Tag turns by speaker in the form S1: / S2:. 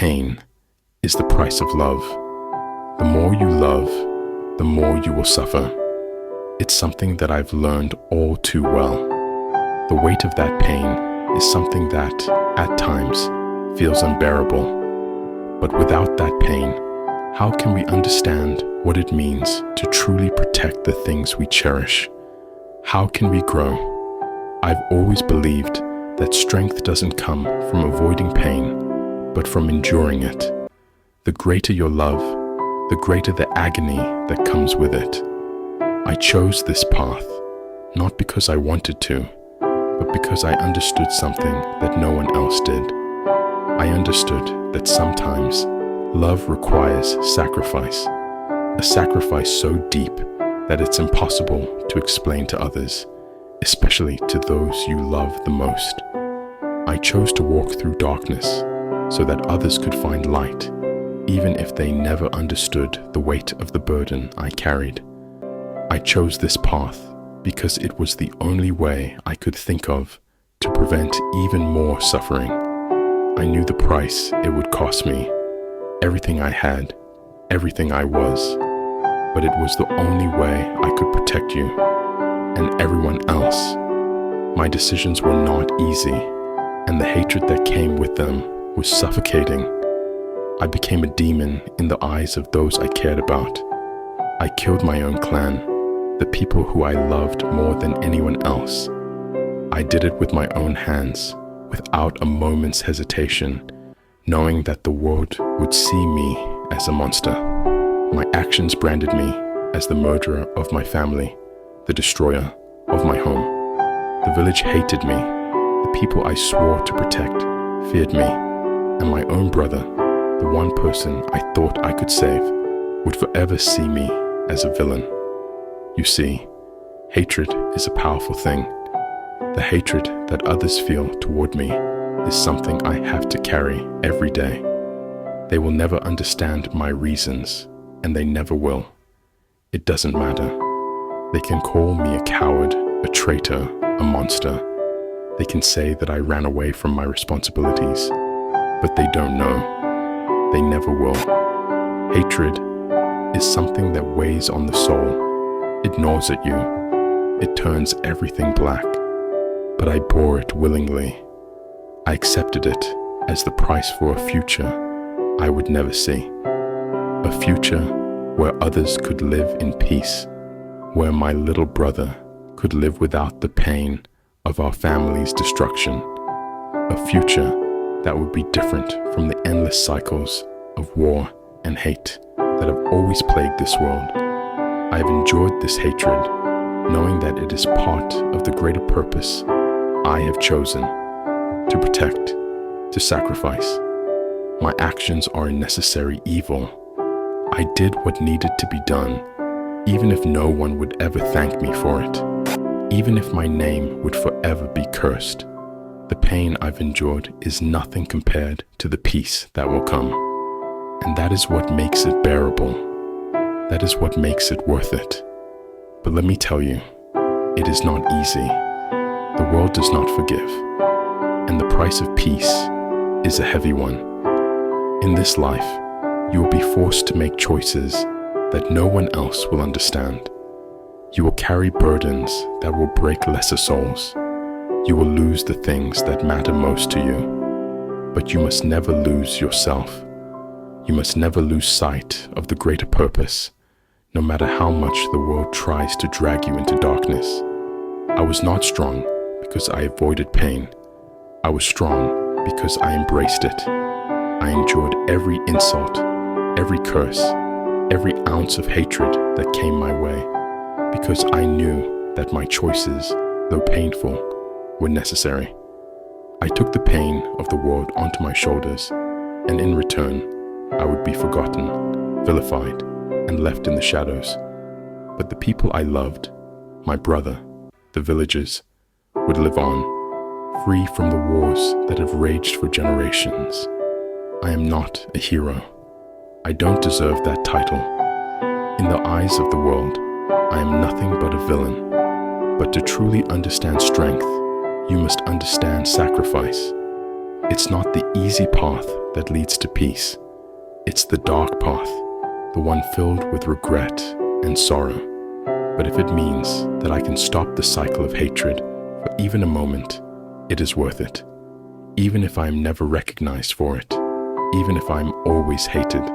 S1: pain is the price of love. The more you love, the more you will suffer. It's something that I've learned all too well. The weight of that pain is something that, at times, feels unbearable. But without that pain, how can we understand what it means to truly protect the things we cherish? How can we grow? I've always believed that strength doesn't come from avoiding pain, but from enduring it. The greater your love, the greater the agony that comes with it. I chose this path, not because I wanted to, but because I understood something that no one else did. I understood that sometimes love requires sacrifice, a sacrifice so deep that it's impossible to explain to others, especially to those you love the most. I chose to walk through darkness so that others could find light, even if they never understood the weight of the burden I carried. I chose this path because it was the only way I could think of to prevent even more suffering. I knew the price it would cost me, everything I had, everything I was, but it was the only way I could protect you and everyone else. My decisions were not easy, and the hatred that came with them was suffocating. I became a demon in the eyes of those I cared about. I killed my own clan, the people who I loved more than anyone else. I did it with my own hands, without a moment's hesitation, knowing that the world would see me as a monster. My actions branded me as the murderer of my family, the destroyer of my home. The village hated me. The people I swore to protect feared me, and my own brother, the one person I thought I could save, would forever see me as a villain. You see, hatred is a powerful thing. The hatred that others feel toward me is something I have to carry every day. They will never understand my reasons, and they never will. It doesn't matter. They can call me a coward, a traitor, a monster. They can say that I ran away from my responsibilities, but they don't know. They never will. Hatred is something that weighs on the soul. It gnaws at you. It turns everything black. But I bore it willingly. I accepted it as the price for a future I would never see. A future where others could live in peace, where my little brother could live without the pain of our family's destruction. A future that would be different from the endless cycles of war and hate that have always plagued this world. I have endured this hatred, knowing that it is part of the greater purpose I have chosen to protect, to sacrifice. My actions are a necessary evil. I did what needed to be done, even if no one would ever thank me for it, even if my name would forever be cursed. The pain I've endured is nothing compared to the peace that will come. And that is what makes it bearable. That is what makes it worth it. But let me tell you, it is not easy. The world does not forgive, and the price of peace is a heavy one. In this life, you will be forced to make choices that no one else will understand. You will carry burdens that will break lesser souls. You will lose the things that matter most to you. But you must never lose yourself. You must never lose sight of the greater purpose, no matter how much the world tries to drag you into darkness. I was not strong because I avoided pain. I was strong because I embraced it. I endured every insult, every curse, every ounce of hatred that came my way, because I knew that my choices, though painful, were necessary. I took the pain of the world onto my shoulders, and in return, I would be forgotten, vilified, and left in the shadows. But the people I loved, my brother, the villagers, would live on, free from the wars that have raged for generations. I am not a hero. I don't deserve that title. In the eyes of the world, I am nothing but a villain. But to truly understand strength, you must understand sacrifice. It's not the easy path that leads to peace. It's the dark path, the one filled with regret and sorrow. But if it means that I can stop the cycle of hatred for even a moment, it is worth it. Even if I am never recognized for it, even if I am always hated,